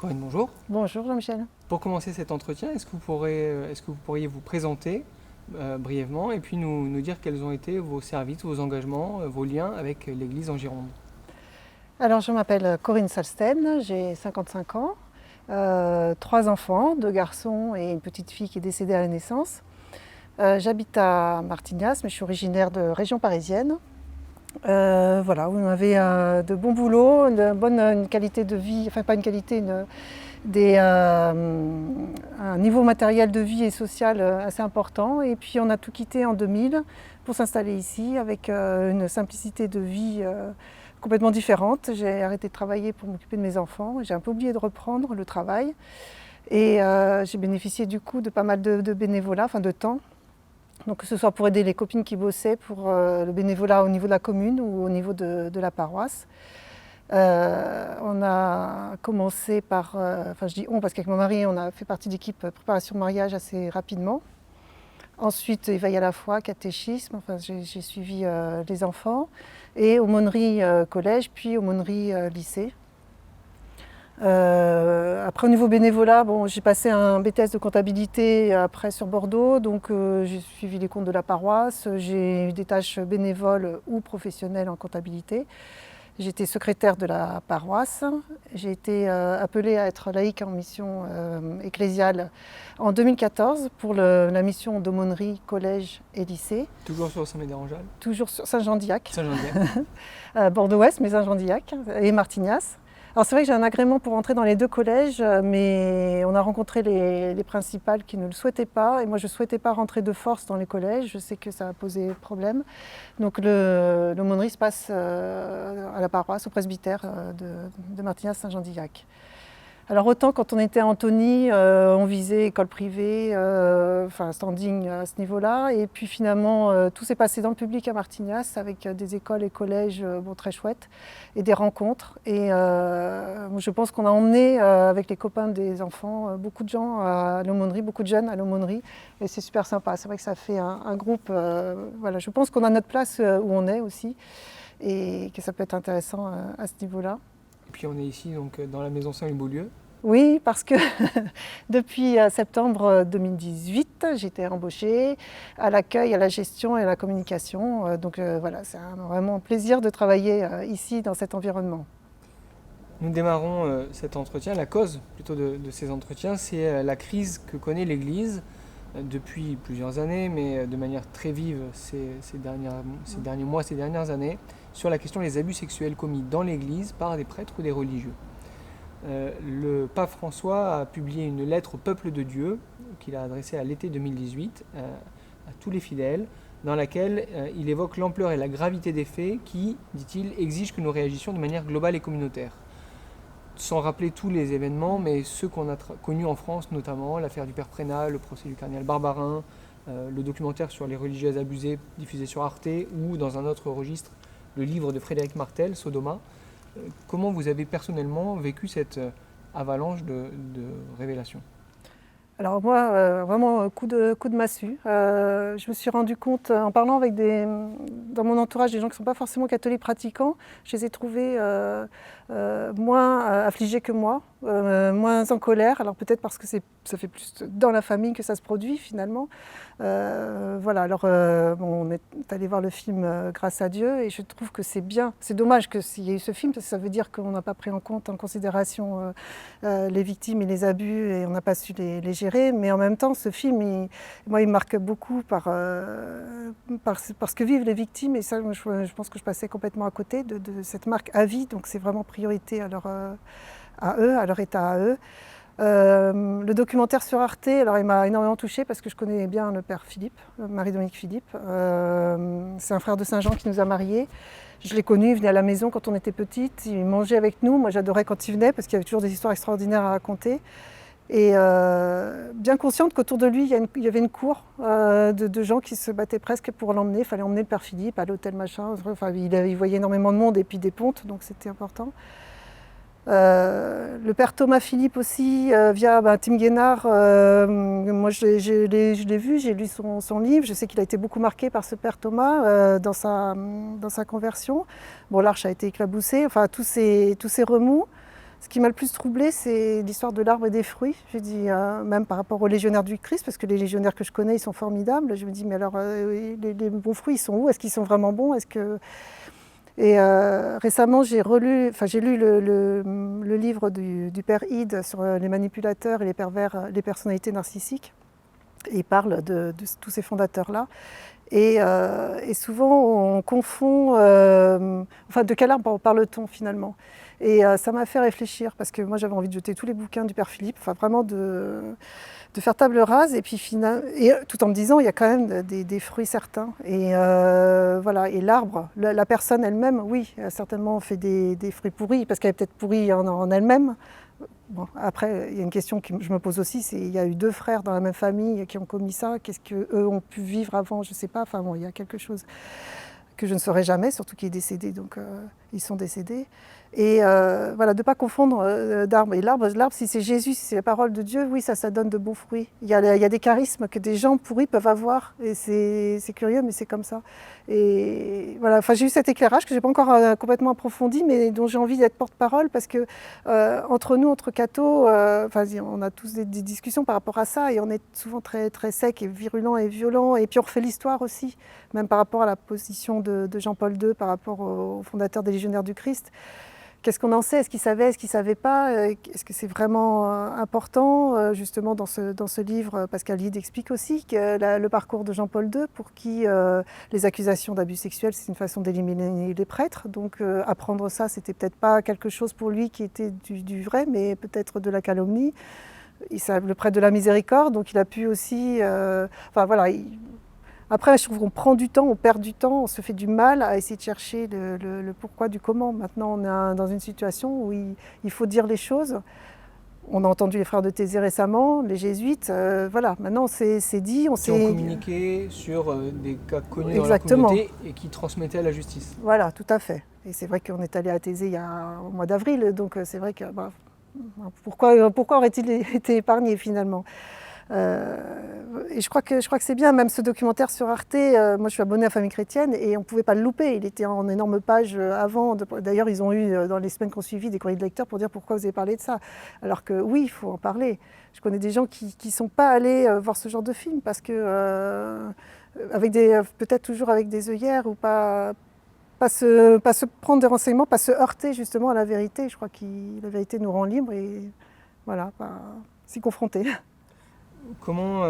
Corinne, bonjour. Bonjour Jean-Michel. Pour commencer cet entretien, est-ce que vous pourriez vous présenter brièvement et puis nous dire quels ont été vos services, vos engagements, vos liens avec l'Église en Gironde? Alors je m'appelle Corinne Salsten, j'ai 55 ans, 3 enfants, 2 garçons et une petite fille qui est décédée à la naissance. J'habite à Martignas, mais je suis originaire de région parisienne. Voilà, où on avait de bons boulots, une qualité de vie, enfin pas une qualité, un niveau matériel de vie et social assez important. Et puis on a tout quitté en 2000 pour s'installer ici avec une simplicité de vie complètement différente. J'ai arrêté de travailler pour m'occuper de mes enfants. J'ai un peu oublié de reprendre le travail. Et j'ai bénéficié du coup de pas mal de bénévolat, enfin de temps. Donc que ce soit pour aider les copines qui bossaient pour le bénévolat au niveau de la commune ou au niveau de la paroisse. On a commencé par, enfin je dis on parce qu'avec mon mari on a fait partie d'équipe préparation mariage assez rapidement. Ensuite éveil à la foi, catéchisme, enfin j'ai suivi les enfants et aumônerie collège puis aumônerie lycée. Après au niveau bénévolat, bon, j'ai passé un BTS de comptabilité après sur Bordeaux, donc j'ai suivi les comptes de la paroisse, j'ai eu des tâches bénévoles ou professionnelles en comptabilité. J'étais secrétaire de la paroisse, j'ai été appelée à être laïque en mission ecclésiale en 2014 pour la mission d'aumônerie collège et lycée. Toujours sur Saint-Médard-en-Jalles? Toujours sur Saint-Jean-d'Illac. Saint-Jean-d'Illac. Bordeaux-Ouest, mais Saint-Jean-d'Illac et Martignas. Alors c'est vrai que j'ai un agrément pour entrer dans les 2 collèges, mais on a rencontré les principales qui ne le souhaitaient pas. Et moi, je ne souhaitais pas rentrer de force dans les collèges. Je sais que ça a posé problème. Donc l'aumônerie se passe à la paroisse, au presbytère de Martignas-Saint-Jean-d'Illac. Alors autant quand on était à Antony, on visait école privée, enfin standing à ce niveau-là. Et puis finalement, tout s'est passé dans le public à Martignas avec des écoles et collèges bon, très chouettes et des rencontres. Et je pense qu'on a emmené avec les copains des enfants beaucoup de gens à l'aumônerie, beaucoup de jeunes à l'aumônerie. Et c'est super sympa. C'est vrai que ça fait un groupe. Voilà, je pense qu'on a notre place où on est aussi et que ça peut être intéressant à ce niveau-là. Et puis on est ici donc dans la maison Saint-Louis-Beaulieu. Oui, parce que depuis septembre 2018, j'ai été embauchée à l'accueil, à la gestion et à la communication. Donc voilà, c'est vraiment un plaisir de travailler ici dans cet environnement. Nous démarrons cet entretien, la cause plutôt de ces entretiens, c'est la crise que connaît l'Église depuis plusieurs années, mais de manière très vive ces derniers mois, ces dernières années, sur la question des abus sexuels commis dans l'Église par des prêtres ou des religieux. Le pape François a publié une lettre au peuple de Dieu qu'il a adressée à l'été 2018 à tous les fidèles, dans laquelle il évoque l'ampleur et la gravité des faits qui, dit-il, exigent que nous réagissions de manière globale et communautaire. Sans rappeler tous les événements, mais ceux qu'on a connus en France, notamment l'affaire du père Prénat, le procès du cardinal Barbarin, le documentaire sur les religieuses abusées diffusé sur Arte, ou dans un autre registre, le livre de Frédéric Martel, Sodoma. Comment vous avez personnellement vécu cette avalanche de révélations? Alors moi, vraiment coup de massue. Je me suis rendu compte, en parlant avec dans mon entourage, des gens qui ne sont pas forcément catholiques pratiquants, je les ai trouvés moins affligés que moi, moins en colère. Alors peut-être parce que ça fait plus dans la famille que ça se produit finalement. Voilà, alors bon, on est allé voir le film Grâce à Dieu et je trouve que c'est bien. C'est dommage qu'il y ait eu ce film parce que ça veut dire qu'on n'a pas pris en considération les victimes et les abus et on n'a pas su les gérer. Mais en même temps, ce film, il me marque beaucoup par ce que vivent les victimes et ça, je pense que je passais complètement à côté de cette marque à vie. Donc c'est vraiment priorité à leur état à eux. Le documentaire sur Arte, alors il m'a énormément touchée parce que je connais bien le père Philippe, Marie-Dominique Philippe. C'est un frère de Saint-Jean qui nous a mariés. Je l'ai connu, il venait à la maison quand on était petite, il mangeait avec nous. Moi j'adorais quand il venait parce qu'il y avait toujours des histoires extraordinaires à raconter. Et bien consciente qu'autour de lui, il y avait une cour de gens qui se battaient presque pour l'emmener. Il fallait emmener le père Philippe à l'hôtel machin. Enfin, il voyait énormément de monde et puis des pontes, donc c'était important. Le père Thomas Philippe aussi, via Tim Guénard, moi je l'ai vu, j'ai lu son livre, je sais qu'il a été beaucoup marqué par ce père Thomas dans sa conversion. Bon, l'arche a été éclaboussée, enfin tous ces remous, Ce qui m'a le plus troublée, c'est l'histoire de l'arbre et des fruits. J'ai dit, même par rapport aux légionnaires du Christ, parce que les légionnaires que je connais, ils sont formidables. Je me dis, mais alors, les bons fruits, ils sont où? Est-ce qu'ils sont vraiment bons? Et récemment, j'ai lu le livre du père Ide sur les manipulateurs et les pervers, les personnalités narcissiques. Et il parle de tous ces fondateurs-là. Et souvent, on confond... de quel arbre parle-t-on finalement? Et ça m'a fait réfléchir, parce que moi, j'avais envie de jeter tous les bouquins du père Philippe, vraiment de faire table rase, et puis tout en me disant, il y a quand même des fruits certains. Et voilà, et l'arbre, la personne elle-même, oui, elle a certainement fait des fruits pourris, parce qu'elle est peut-être pourrie en elle-même. Bon, après, il y a une question que je me pose aussi, c'est il y a eu 2 frères dans la même famille qui ont commis ça, qu'est-ce qu'eux ont pu vivre avant, je ne sais pas, enfin bon, il y a quelque chose que je ne saurai jamais, surtout qu'il est décédé, donc ils sont décédés. Et voilà, de ne pas confondre d'arbre et l'arbre. L'arbre, si c'est Jésus, si c'est la parole de Dieu, oui, ça donne de bons fruits. Il y a des charismes que des gens pourris peuvent avoir, et c'est curieux, mais c'est comme ça. Et voilà, enfin, j'ai eu cet éclairage que je n'ai pas encore complètement approfondi, mais dont j'ai envie d'être porte-parole, parce que entre nous, entre cathos, on a tous des discussions par rapport à ça, et on est souvent très, très secs et virulents et violents, et puis on refait l'histoire aussi, même par rapport à la position de Jean-Paul II, par rapport au fondateur des Légionnaires du Christ. Qu'est-ce qu'on en sait? Est-ce qu'il savait? Est-ce qu'il ne savait pas? Est-ce que c'est vraiment important? Justement, dans ce livre, Pascal Ide explique aussi que le parcours de Jean-Paul II, pour qui les accusations d'abus sexuels, c'est une façon d'éliminer les prêtres. Donc, apprendre ça, c'était peut-être pas quelque chose pour lui qui était du vrai, mais peut-être de la calomnie. Le prêtre de la miséricorde, donc il a pu aussi... Après, je trouve qu'on prend du temps, on perd du temps, on se fait du mal à essayer de chercher le pourquoi du comment. Maintenant, on est dans une situation où il faut dire les choses. On a entendu les frères de Thésée récemment, les jésuites, voilà, maintenant c'est dit. Qui ont communiqué sur des cas connus Exactement. Dans la communauté et qui transmettaient à la justice. Voilà, tout à fait. Et c'est vrai qu'on est allé à Thésée au mois d'avril, donc c'est vrai que pourquoi aurait-il été épargné finalement? Et je crois que c'est bien, même ce documentaire sur Arte, moi je suis abonnée à Famille Chrétienne et on ne pouvait pas le louper, il était en énorme page avant. D'ailleurs, ils ont eu dans les semaines qui ont suivi des courriers de lecteurs pour dire pourquoi vous avez parlé de ça. Alors que oui, il faut en parler. Je connais des gens qui ne sont pas allés voir ce genre de film parce que, peut-être toujours avec des œillères ou pas se prendre des renseignements, pas se heurter justement à la vérité. Je crois que la vérité nous rend libres et voilà, pas s'y confronter. Comment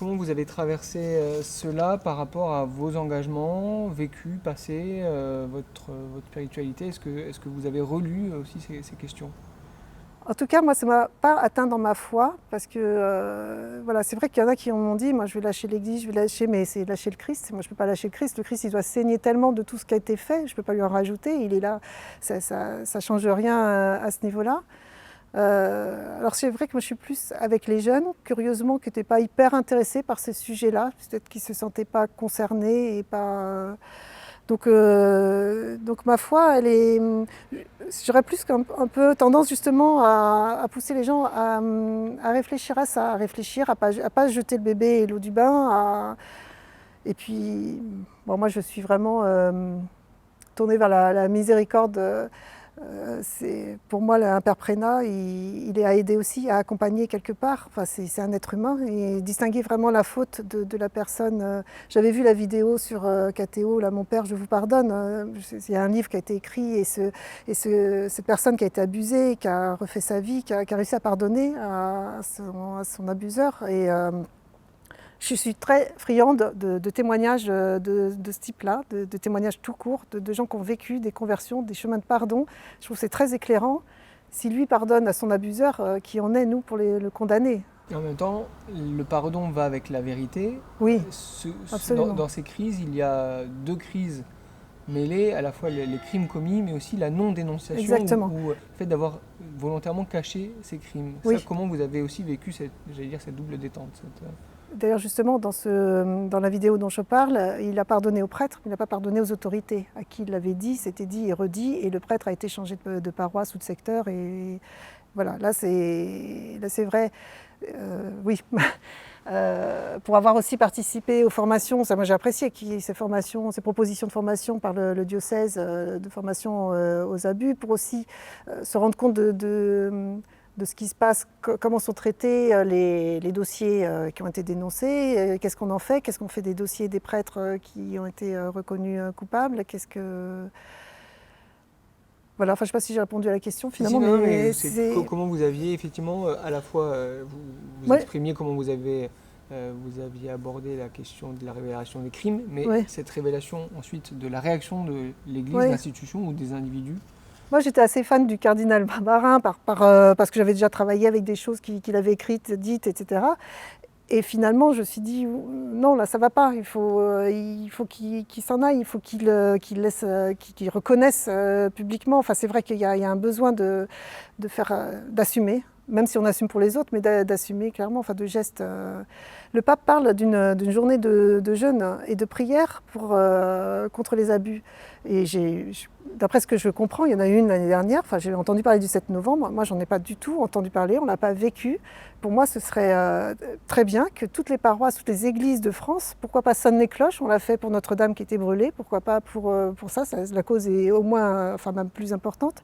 vous avez traversé cela par rapport à vos engagements vécus, passés, votre spiritualité? Est-ce que vous avez relu aussi ces questions? En tout cas, moi, ça ne m'a pas atteint dans ma foi, parce que voilà, c'est vrai qu'il y en a qui m'ont dit, moi je vais lâcher l'Église, mais c'est lâcher le Christ. Moi je ne peux pas lâcher le Christ. Le Christ, il doit saigner tellement de tout ce qui a été fait, je ne peux pas lui en rajouter, il est là, ça ne change rien à ce niveau-là. Alors c'est vrai que moi je suis plus avec les jeunes, curieusement, qui n'étaient pas hyper intéressés par ces sujets-là, peut-être qu'ils ne se sentaient pas concernés et pas... Donc ma foi, j'aurais plus un peu tendance justement à pousser les gens à réfléchir à ça, à pas jeter le bébé et l'eau du bain. Et puis, bon, moi je suis vraiment tournée vers la miséricorde. Pour moi, un père prénat, il est à aider aussi, à accompagner quelque part. Enfin, c'est un être humain et distinguer vraiment la faute de la personne. J'avais vu la vidéo sur KTO, là, Mon père, je vous pardonne. Il y a un livre qui a été écrit et cette personne qui a été abusée, qui a refait sa vie, qui a réussi à pardonner à son abuseur. Et je suis très friande de témoignages de ce type-là, de témoignages tout court, de gens qui ont vécu des conversions, des chemins de pardon. Je trouve que c'est très éclairant. Si lui pardonne à son abuseur, qui en est, nous, pour le condamner? Et en même temps, le pardon va avec la vérité. Oui, absolument. Dans ces crises, il y a 2 crises mêlées, à la fois les crimes commis, mais aussi la non-dénonciation. Exactement. Ou le fait d'avoir volontairement caché ces crimes. Oui. Ça, comment vous avez aussi vécu cette double détente D'ailleurs, justement, dans la vidéo dont je parle, il a pardonné au prêtre, mais il n'a pas pardonné aux autorités. À qui il l'avait dit, c'était dit et redit, et le prêtre a été changé de paroisse ou de secteur. Et voilà, là c'est vrai. Oui, pour avoir aussi participé aux formations. Ça, moi, j'ai apprécié ces formations, ces propositions de formation par le diocèse, de formation aux abus, pour aussi se rendre compte de ce qui se passe, comment sont traités les dossiers qui ont été dénoncés, qu'est-ce qu'on en fait, qu'est-ce qu'on fait des dossiers des prêtres qui ont été reconnus coupables, Voilà, enfin, je ne sais pas si j'ai répondu à la question finalement, si, non, mais comment vous aviez effectivement à la fois, vous ouais. exprimiez comment vous aviez abordé la question de la révélation des crimes, mais Ouais. cette révélation ensuite de la réaction de l'Église, Ouais. l'institution ou des individus. Moi, j'étais assez fan du cardinal Barbarin parce que j'avais déjà travaillé avec des choses qu'il avait écrites, dites, etc. Et finalement, je me suis dit, non, là, ça ne va pas. Il faut qu'il s'en aille, il faut qu'il reconnaisse publiquement. Enfin, c'est vrai qu'il y a un besoin d'assumer, même si on assume pour les autres, mais d'assumer clairement, enfin, de gestes. Le pape parle d'une journée de jeûne et de prière contre les abus. Et d'après ce que je comprends, il y en a eu une l'année dernière. Enfin, j'ai entendu parler du 7 novembre. Moi, j'en ai pas du tout entendu parler. On l'a pas vécu. Pour moi, ce serait très bien que toutes les paroisses, toutes les églises de France, pourquoi pas sonnent les cloches. On l'a fait pour Notre-Dame qui était brûlée. Pourquoi pas pour ça, la cause est au moins, enfin même plus importante.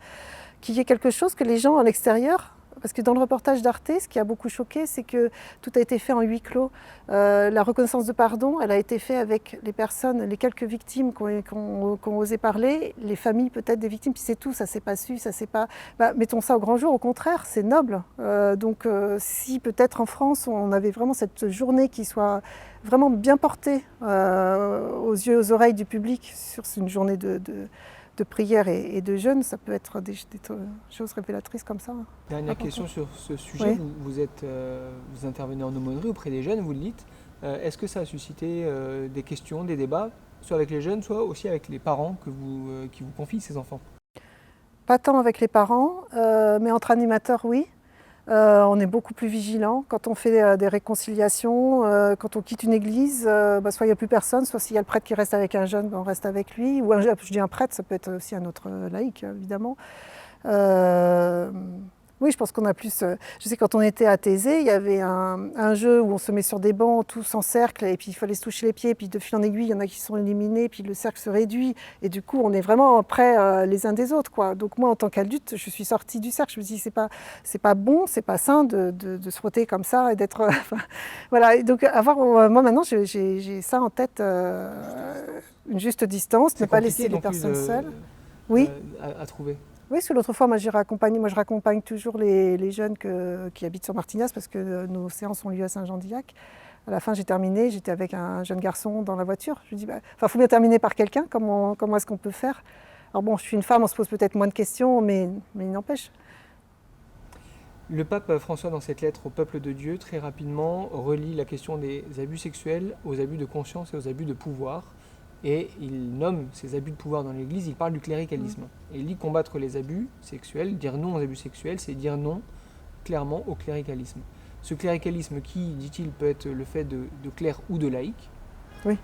Qu'il y ait quelque chose que les gens à l'extérieur. Parce que dans le reportage d'Arte, ce qui a beaucoup choqué, c'est que tout a été fait en huis clos. La reconnaissance de pardon, elle a été faite avec les personnes, les quelques victimes qui ont osé parler, les familles peut-être des victimes, puis c'est tout, ça s'est pas su, ça s'est pas... mettons ça au grand jour, au contraire, c'est noble. Si peut-être en France, on avait vraiment cette journée qui soit vraiment bien portée aux yeux et aux oreilles du public sur une journée de prière et de jeûne, ça peut être des choses révélatrices comme ça. Dernière question sur ce sujet, oui. vous intervenez en aumônerie auprès des jeunes, vous le dites. Est-ce que ça a suscité des questions, des débats, soit avec les jeunes, soit aussi avec les parents qui vous confient ces enfants? Pas tant avec les parents, mais entre animateurs, oui. On est beaucoup plus vigilant quand on fait des réconciliations, quand on quitte une église, soit il n'y a plus personne, soit s'il y a le prêtre qui reste avec un jeune, on reste avec lui, ou je dis un prêtre, ça peut être aussi un autre laïc évidemment. Oui, je pense qu'on a plus... Je sais quand on était à Thésée, il y avait un jeu où on se met sur des bancs, tous en cercle, et puis il fallait se toucher les pieds, et puis de fil en aiguille, il y en a qui sont éliminés, puis le cercle se réduit, et du coup, on est vraiment près les uns des autres, quoi. Donc moi, en tant qu'adulte, je suis sortie du cercle, je me dis, c'est pas bon, c'est pas sain de se frotter comme ça, et d'être... voilà, et donc moi maintenant, j'ai ça en tête, une juste distance, ne pas laisser les personnes seules. Oui. À trouver. Oui, parce que l'autre fois, moi je raccompagne toujours les jeunes qui habitent sur Martignas parce que nos séances ont lieu à Saint-Jean-d'Illac. À la fin, j'ai terminé, j'étais avec un jeune garçon dans la voiture. Je lui dis, faut bien terminer par quelqu'un, comment est-ce qu'on peut faire? Alors bon, je suis une femme, on se pose peut-être moins de questions, mais il n'empêche. Le pape François, dans cette lettre au peuple de Dieu, très rapidement relie la question des abus sexuels aux abus de conscience et aux abus de pouvoir. Et il nomme ces abus de pouvoir dans l'Église, il parle du cléricalisme. Et il dit combattre les abus sexuels, dire non aux abus sexuels, c'est dire non clairement au cléricalisme. Ce cléricalisme qui, dit-il, peut être le fait de clerc ou de laïc. Oui.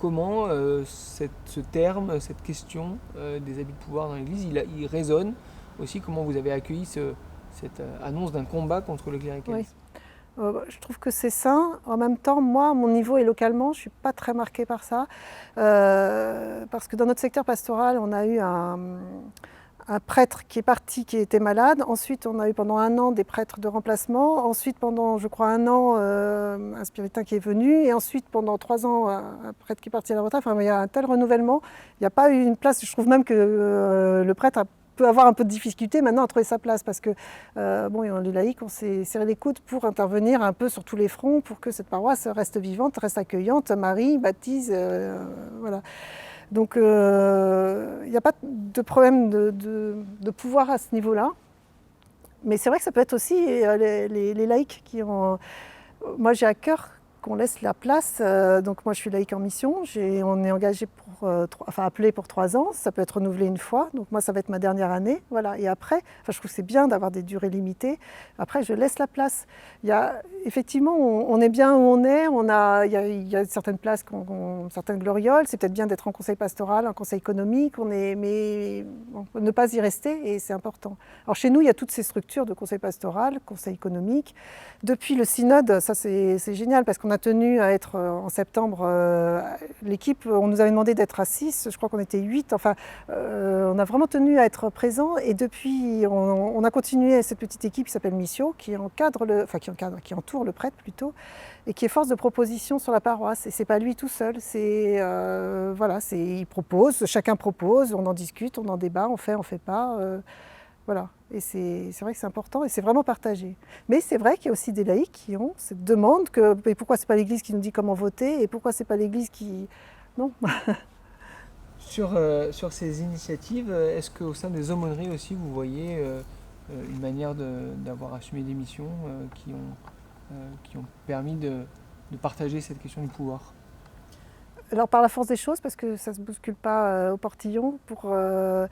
Comment ce terme, cette question des abus de pouvoir dans l'Église, il résonne aussi, comment vous avez accueilli cette annonce d'un combat contre le cléricalisme? Oui. Je trouve que c'est sain. En même temps, moi, à mon niveau et localement, je ne suis pas très marquée par ça. Parce que dans notre secteur pastoral, on a eu un prêtre qui est parti, qui était malade. Ensuite, on a eu pendant 1 an des prêtres de remplacement. Ensuite, pendant, je crois, 1 an, un spiritain qui est venu. Et ensuite, pendant 3 ans, un prêtre qui est parti à la retraite. Enfin, il y a un tel renouvellement. Il n'y a pas eu une place. Je trouve même que le prêtre peut avoir un peu de difficulté maintenant à trouver sa place parce que les laïcs, on s'est serré les coudes pour intervenir un peu sur tous les fronts pour que cette paroisse reste vivante, reste accueillante, marie, baptise, voilà. Donc il n'y a pas de problème de pouvoir à ce niveau-là. Mais c'est vrai que ça peut être aussi les laïcs qui ont... Moi j'ai à cœur qu'on laisse la place. Donc moi je suis laïque en mission, on est engagé appelé pour 3 ans, ça peut être renouvelé une fois, donc moi ça va être ma dernière année. Voilà. Et après, je trouve que c'est bien d'avoir des durées limitées, après je laisse la place. Effectivement, on est bien où on est, il y a certaines places, certaines glorioles, c'est peut-être bien d'être en conseil pastoral, en conseil économique, mais ne pas y rester, et c'est important. Alors chez nous, il y a toutes ces structures de conseil pastoral, conseil économique. Depuis le synode, ça c'est génial, parce qu'on a tenu à être en septembre, l'équipe, on nous avait demandé d'être à 6, je crois qu'on était 8, on a vraiment tenu à être présents, et depuis on a continué cette petite équipe qui s'appelle Missio, qui entoure le prêtre plutôt, et qui est force de proposition sur la paroisse. Et c'est pas lui tout seul, il propose, chacun propose, on en discute, on en débat, on fait pas. Voilà. Et c'est vrai que c'est important et c'est vraiment partagé. Mais c'est vrai qu'il y a aussi des laïcs qui ont cette demande et pourquoi c'est pas l'Église qui nous dit comment voter, et pourquoi c'est pas l'Église qui... Non. Sur ces initiatives, est-ce qu'au sein des aumôneries aussi, vous voyez une manière d'avoir assumé des missions qui ont permis de partager cette question du pouvoir? Alors par la force des choses, parce que ça ne se bouscule pas au portillon. Moi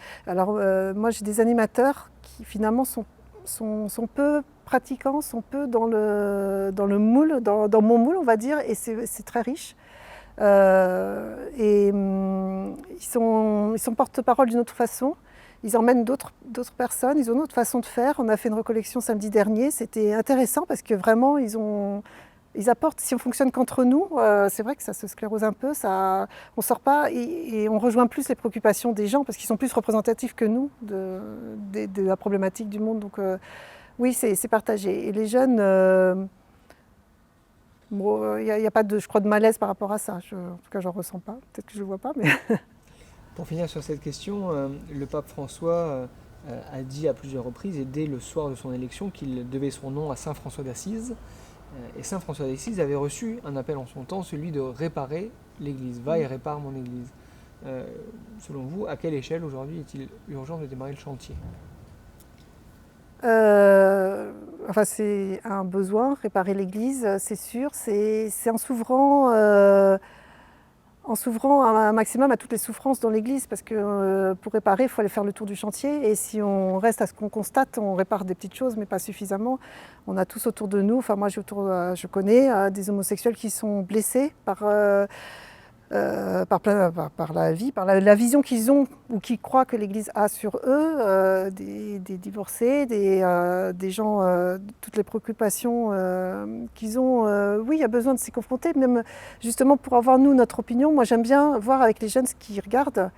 j'ai des animateurs qui finalement sont peu pratiquants, sont peu dans le moule, dans mon moule on va dire, et c'est très riche. Ils sont porte-parole d'une autre façon. Ils emmènent d'autres personnes, ils ont une autre façon de faire. On a fait une recollection samedi dernier, c'était intéressant parce que vraiment ils apportent, si on fonctionne qu'entre nous, c'est vrai que ça se sclérose un peu, on ne sort pas et on rejoint plus les préoccupations des gens parce qu'ils sont plus représentatifs que nous de la problématique du monde. Donc oui, c'est partagé. Et les jeunes, il n'y a pas je crois, de malaise par rapport à ça. En tout cas, je n'en ressens pas. Peut-être que je ne le vois pas. Mais Pour finir sur cette question, le pape François a dit à plusieurs reprises, et dès le soir de son élection, qu'il devait son nom à saint François d'Assise. Et saint François d'Assise avait reçu un appel en son temps, celui de réparer l'Église. Va et répare mon Église. Selon vous, à quelle échelle aujourd'hui est-il urgent de démarrer le chantier? C'est un besoin, réparer l'Église, c'est sûr. C'est en s'ouvrant un maximum à toutes les souffrances dans l'Église, parce que pour réparer, il faut aller faire le tour du chantier, et si on reste à ce qu'on constate, on répare des petites choses, mais pas suffisamment. On a tous autour de nous, moi je connais des homosexuels qui sont blessés par la vie, par la vision qu'ils ont ou qu'ils croient que l'Église a sur eux, des divorcés, des gens, toutes les préoccupations qu'ils ont. Oui, il y a besoin de s'y confronter, même justement pour avoir nous notre opinion. Moi j'aime bien voir avec les jeunes ce qu'ils regardent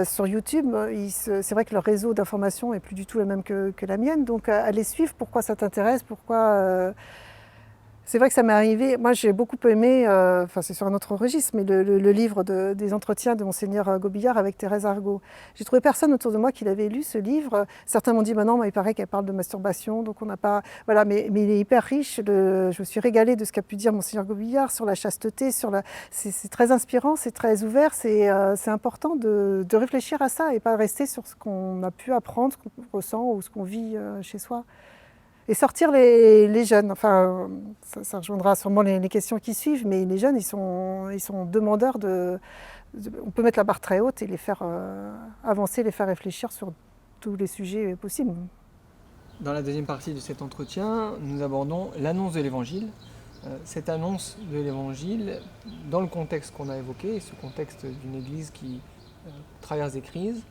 sur YouTube. C'est vrai que leur réseau d'information est plus du tout le même que la mienne, donc aller suivre pourquoi ça t'intéresse, pourquoi... C'est vrai que ça m'est arrivé, moi j'ai beaucoup aimé, c'est sur un autre registre, mais le livre des entretiens de Monseigneur Gobillard avec Thérèse Argot. J'ai trouvé personne autour de moi qui l'avait lu, ce livre. Certains m'ont dit, non, il paraît qu'elle parle de masturbation, donc on n'a pas... Voilà, mais il est hyper riche, je me suis régalée de ce qu'a pu dire Monseigneur Gobillard sur la chasteté, c'est très inspirant, c'est très ouvert, c'est important de réfléchir à ça et pas rester sur ce qu'on a pu apprendre, ce qu'on ressent ou ce qu'on vit chez soi. Et sortir les jeunes, ça rejoindra sûrement les questions qui suivent, mais les jeunes, ils sont demandeurs on peut mettre la barre très haute et les faire avancer, les faire réfléchir sur tous les sujets possibles. Dans la deuxième partie de cet entretien, nous abordons l'annonce de l'Évangile. Cette annonce de l'Évangile, dans le contexte qu'on a évoqué, ce contexte d'une Église qui traverse des crises,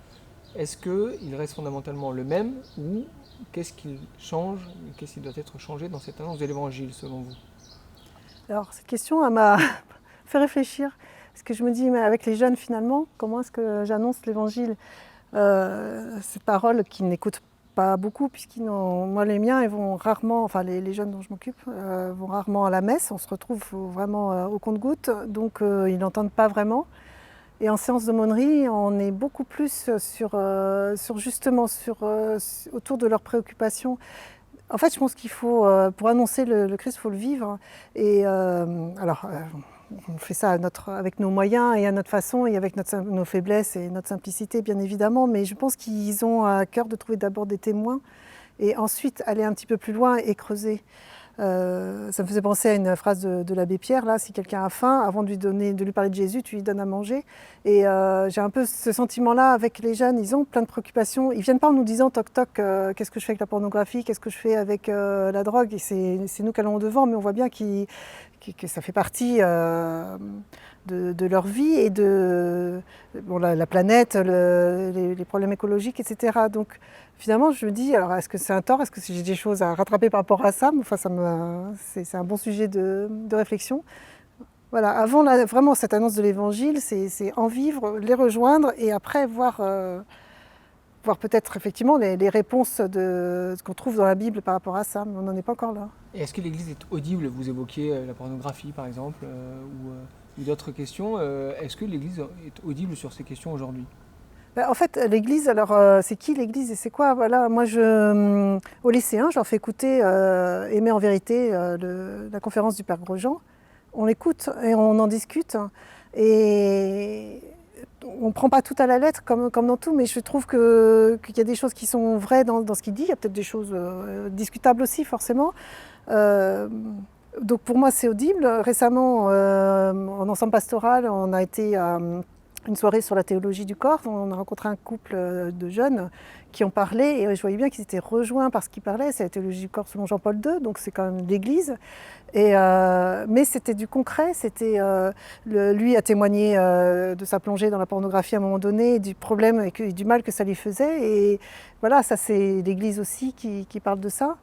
est-ce qu'il reste fondamentalement le même ou qu'est-ce qu'il change, qu'est-ce qui doit être changé dans cette annonce de l'Évangile selon vous? Alors cette question m'a fait réfléchir, parce que je me dis, mais avec les jeunes finalement, comment est-ce que j'annonce l'Évangile? Ces paroles qu'ils n'écoutent pas beaucoup, moi les miens, ils vont rarement, les jeunes dont je m'occupe, vont rarement à la messe, on se retrouve vraiment au compte-gouttes, donc ils n'entendent pas vraiment. Et en séance d'aumônerie, on est beaucoup plus autour de leurs préoccupations. En fait, je pense qu'il faut, pour annoncer le Christ, il faut le vivre. Et on fait ça avec nos moyens et à notre façon, et avec nos faiblesses et notre simplicité, bien évidemment. Mais je pense qu'ils ont à cœur de trouver d'abord des témoins et ensuite aller un petit peu plus loin et creuser. Ça me faisait penser à une phrase de l'abbé Pierre, là, si quelqu'un a faim, avant de lui parler de Jésus, tu lui donnes à manger. Et j'ai un peu ce sentiment-là avec les jeunes, ils ont plein de préoccupations. Ils viennent pas en nous disant toc toc, qu'est-ce que je fais avec la pornographie, qu'est-ce que je fais avec la drogue. Et c'est nous qui allons devant, mais on voit bien que ça fait partie de leur vie et de bon, la planète, les problèmes écologiques, etc. Donc finalement, je me dis, alors est-ce que c'est un tort? Est-ce que j'ai des choses à rattraper par rapport à ça? Enfin, c'est un bon sujet de réflexion. Voilà, avant vraiment cette annonce de l'évangile, c'est en vivre, les rejoindre et après voir peut-être effectivement les réponses de ce qu'on trouve dans la Bible par rapport à ça, mais on n'en est pas encore là. Et est-ce que l'Église est audible? Vous évoquiez la pornographie par exemple, ou d'autres questions. Est-ce que l'Église est audible sur ces questions aujourd'hui? Ben, en fait, l'Église, alors c'est qui l'Église et c'est quoi? Voilà, moi, aux lycéens, je leur fais écouter Aimer en vérité, la conférence du Père Grosjean. On l'écoute et on en discute. Et on ne prend pas tout à la lettre comme dans tout, mais je trouve qu'il y a des choses qui sont vraies dans ce qu'il dit. Il y a peut-être des choses discutables aussi, forcément. Donc pour moi, c'est audible. Récemment, en ensemble pastoral, on a été à une soirée sur la théologie du corps. On a rencontré un couple de jeunes qui ont parlé et je voyais bien qu'ils étaient rejoints par ce qu'ils parlaient. C'est la théologie du corps selon Jean-Paul II, donc c'est quand même l'Église. Mais c'était du concret. Lui a témoigné de sa plongée dans la pornographie à un moment donné, du problème et du mal que ça lui faisait. Et voilà, ça c'est l'Église aussi qui parle de ça.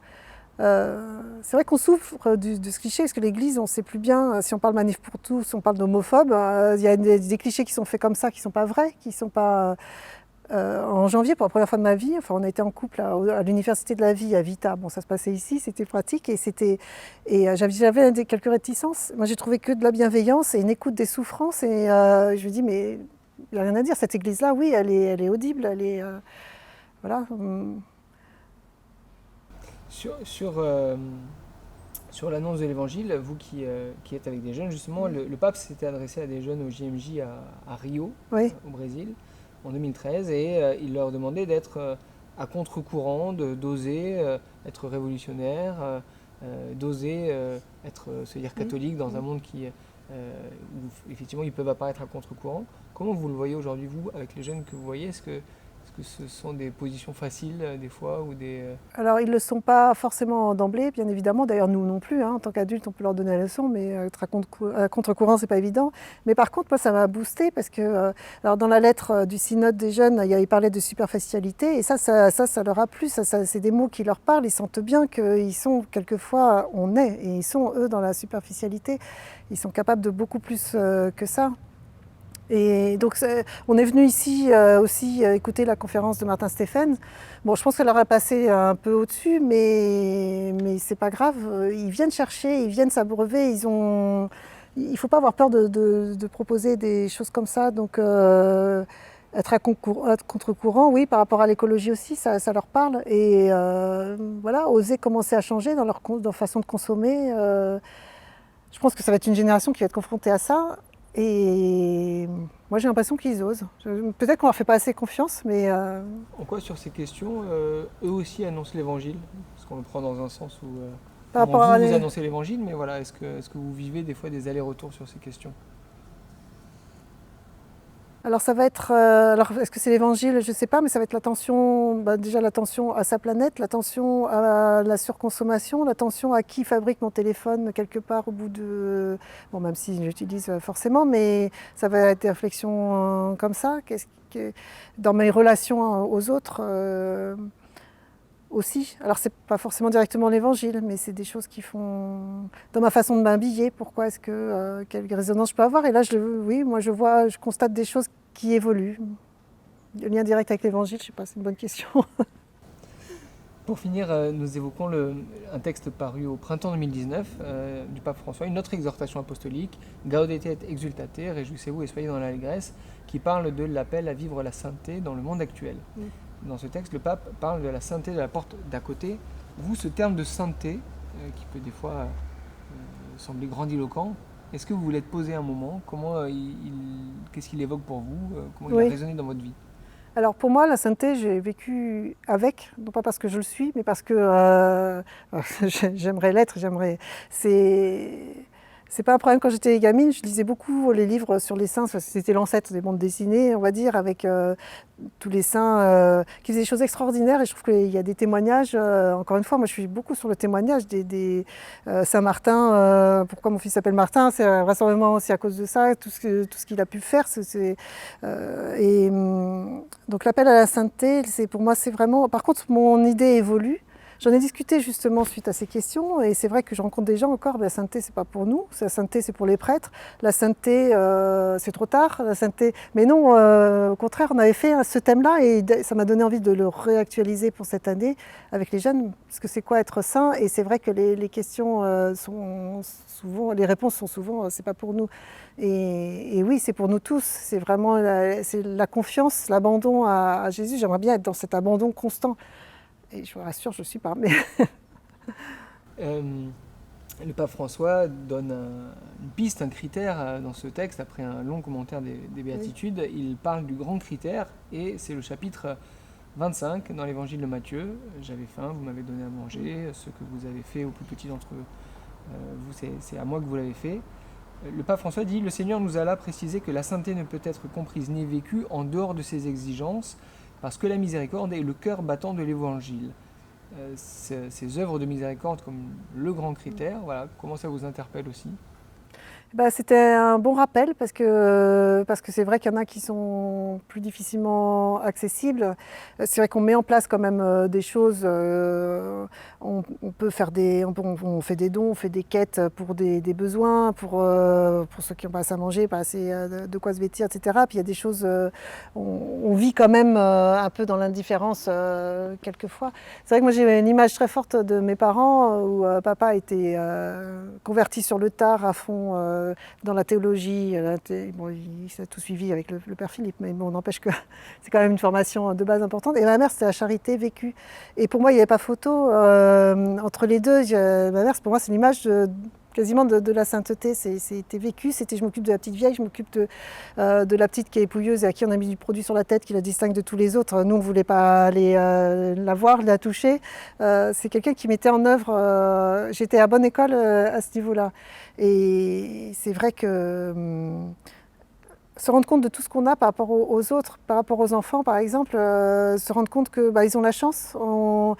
C'est vrai qu'on souffre de ce cliché, parce que l'Église, on ne sait plus bien, si on parle manif pour tous, si on parle d'homophobes, il y a des clichés qui sont faits comme ça, qui ne sont pas vrais, qui ne sont pas... en janvier, pour la première fois de ma vie, enfin, on a été en couple à l'Université de la Vie à Vita. Bon, ça se passait ici, c'était pratique et j'avais quelques réticences. Moi, j'ai trouvé que de la bienveillance et une écoute des souffrances. Et je me dis, mais il n'y a rien à dire. Cette église-là, oui, elle est audible, elle est voilà. Sur l'annonce de l'évangile, vous qui êtes avec des jeunes, justement, le pape s'était adressé à des jeunes au JMJ à Rio, Oui. au Brésil, en 2013, et il leur demandait d'être à contre-courant, d'oser être révolutionnaire, d'oser se dire catholique dans un monde où effectivement ils peuvent apparaître à contre-courant. Comment vous le voyez aujourd'hui, vous, avec les jeunes que vous voyez? Est-ce que ce sont des positions faciles des fois ou Alors, ils ne le sont pas forcément d'emblée, bien évidemment. D'ailleurs, nous non plus. En tant qu'adultes, on peut leur donner la leçon, mais être à contre-courant, ce n'est pas évident. Mais par contre, moi, ça m'a boosté parce que alors dans la lettre du synode des jeunes, il parlait de superficialité. Et ça leur a plu. C'est des mots qui leur parlent. Ils sentent bien qu'ils sont, quelquefois, et ils sont, eux, dans la superficialité. Ils sont capables de beaucoup plus que ça. Et donc, on est venu ici aussi écouter la conférence de Martin Steffens. Bon, je pense qu'elle leur a passé un peu au-dessus, mais c'est pas grave. Ils viennent chercher, ils viennent s'abreuver. Il ne faut pas avoir peur de proposer des choses comme ça. Donc, être à contre-courant, oui, par rapport à l'écologie aussi, ça leur parle. Et voilà, oser commencer à changer dans leur façon de consommer. Je pense que ça va être une génération qui va être confrontée à ça. Et moi, j'ai l'impression qu'ils osent. Peut-être qu'on leur fait pas assez confiance, mais... En quoi, sur ces questions, eux aussi annoncent l'évangile? Parce qu'on le prend dans un sens où... Par rapport à vous annoncez l'évangile, mais voilà, est-ce que vous vivez des fois des allers-retours sur ces questions? Alors ça va être... alors est-ce que c'est l'évangile? Je ne sais pas, mais ça va être l'attention, déjà l'attention à sa planète, l'attention à la surconsommation, l'attention à qui fabrique mon téléphone quelque part au bout de... Bon, même si j'utilise forcément, mais ça va être des réflexions comme ça. Dans mes relations aux autres aussi. Alors c'est pas forcément directement l'évangile, mais c'est des choses qui font... Dans ma façon de m'habiller, pourquoi est-ce que... quelle résonance je peux avoir? Et là, oui, moi je constate des choses qui évoluent. Le lien direct avec l'évangile, je sais pas, c'est une bonne question. Pour finir, nous évoquons un texte paru au printemps 2019 du pape François, une autre exhortation apostolique, Gaudete et Exultate, réjouissez-vous et soyez dans l'allégresse, qui parle de l'appel à vivre la sainteté dans le monde actuel. Dans ce texte, le pape parle de la sainteté de la porte d'à côté. Vous, ce terme de sainteté, qui peut des fois sembler grandiloquent, est-ce que vous voulez te poser un moment? Qu'est-ce qu'il évoque pour vous? Comment il a résonné dans votre vie? Alors pour moi, la sainteté, j'ai vécu avec, non pas parce que je le suis, mais parce que j'aimerais l'être, C'est pas un problème quand j'étais gamine, je lisais beaucoup les livres sur les saints, c'était l'ancêtre des bandes dessinées, on va dire, avec tous les saints qui faisaient des choses extraordinaires et je trouve qu'il y a des témoignages, encore une fois, moi je suis beaucoup sur le témoignage des Saint-Martin, pourquoi mon fils s'appelle Martin, c'est vraisemblablement aussi à cause de ça, tout ce qu'il a pu faire. Donc l'appel à la sainteté, pour moi c'est vraiment, par contre mon idée évolue. J'en ai discuté justement suite à ces questions et c'est vrai que je rencontre des gens encore, la sainteté c'est pas pour nous, la sainteté c'est pour les prêtres, la sainteté c'est trop tard, la sainteté... Mais non, au contraire on avait fait ce thème-là et ça m'a donné envie de le réactualiser pour cette année avec les jeunes, parce que c'est quoi être saint, et c'est vrai que les questions sont souvent, les réponses sont souvent c'est pas pour nous. Et oui, c'est pour nous tous, c'est vraiment c'est la confiance, l'abandon à Jésus, j'aimerais bien être dans cet abandon constant. Et je vous rassure, je ne suis pas. Mais Le pape François donne une piste, un critère dans ce texte, après un long commentaire des Béatitudes. Oui. Il parle du grand critère, et c'est le chapitre 25 dans l'évangile de Matthieu. J'avais faim, vous m'avez donné à manger, ce que vous avez fait au plus petit d'entre vous, c'est à moi que vous l'avez fait. Le pape François dit « Le Seigneur nous a là précisé que la sainteté ne peut être comprise ni vécue en dehors de ses exigences, parce que la miséricorde est le cœur battant de l'Évangile. » Ces œuvres de miséricorde comme le grand critère, voilà, comment ça vous interpelle aussi? C'était un bon rappel parce que c'est vrai qu'il y en a qui sont plus difficilement accessibles. C'est vrai qu'on met en place quand même des choses. On peut faire on fait des dons, on fait des quêtes pour des besoins, pour ceux qui n'ont pas assez à manger, pas assez de quoi se vêtir, etc. Puis il y a des choses, on vit quand même un peu dans l'indifférence quelquefois. C'est vrai que moi j'ai une image très forte de mes parents où papa était converti sur le tard à fond. Dans la théologie, bon, il a tout suivi avec le père Philippe, mais bon, n'empêche que c'est quand même une formation de base importante. Et ma mère, c'était la charité vécue. Et pour moi, il n'y avait pas photo entre les deux. Ma mère, pour moi, c'est l'image quasiment de la sainteté. C'était vécu, je m'occupe de la petite vieille, je m'occupe de la petite qui est épouilleuse et à qui on a mis du produit sur la tête qui la distingue de tous les autres. Nous, on ne voulait pas aller la voir, la toucher. C'est quelqu'un qui mettait en œuvre... J'étais à bonne école à ce niveau-là. Et c'est vrai que se rendre compte de tout ce qu'on a par rapport aux autres, par rapport aux enfants par exemple, se rendre compte qu'ils ont la chance, on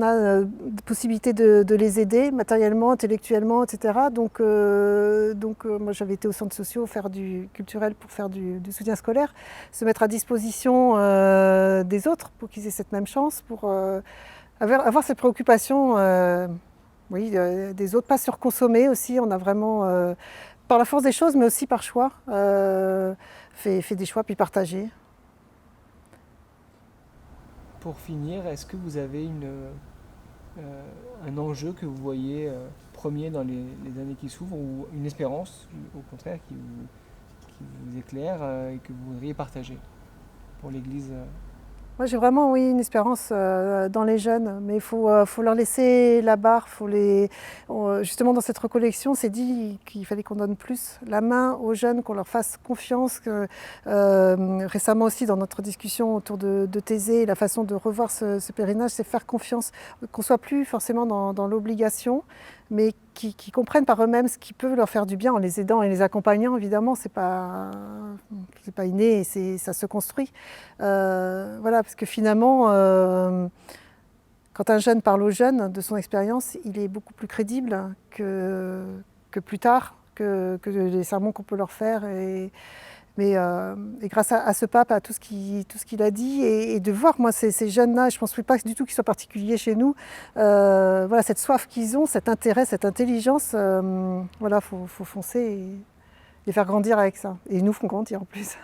a possibilité de les aider matériellement, intellectuellement, etc. Donc moi j'avais été au centre social faire du culturel pour faire du soutien scolaire, se mettre à disposition des autres pour qu'ils aient cette même chance, pour avoir cette préoccupation oui, des autres, pas surconsommer aussi, on a vraiment, par la force des choses, mais aussi par choix, fait des choix puis partagé. Pour finir, est-ce que vous avez un enjeu que vous voyez premier dans les années qui s'ouvrent, ou une espérance, au contraire, qui vous éclaire et que vous voudriez partager pour l'Église? Moi, j'ai vraiment, oui, une espérance dans les jeunes, mais il faut leur laisser la barre. Justement, dans cette recollection, c'est dit qu'il fallait qu'on donne plus la main aux jeunes, qu'on leur fasse confiance. Récemment aussi, dans notre discussion autour de Thésée, la façon de revoir ce pèlerinage, c'est faire confiance, qu'on ne soit plus forcément dans l'obligation, mais qui comprennent par eux-mêmes ce qui peut leur faire du bien en les aidant et les accompagnant. Évidemment, c'est pas inné, et ça se construit. Voilà, parce que finalement, quand un jeune parle aux jeunes de son expérience, il est beaucoup plus crédible que plus tard, que les sermons qu'on peut leur faire. Et grâce à ce pape, à tout ce qu'il a dit, et de voir, moi, ces jeunes-là, je ne pense pas du tout qu'ils soient particuliers chez nous, voilà, cette soif qu'ils ont, cet intérêt, cette intelligence, voilà, faut foncer et les faire grandir avec ça. Et ils nous font grandir en plus.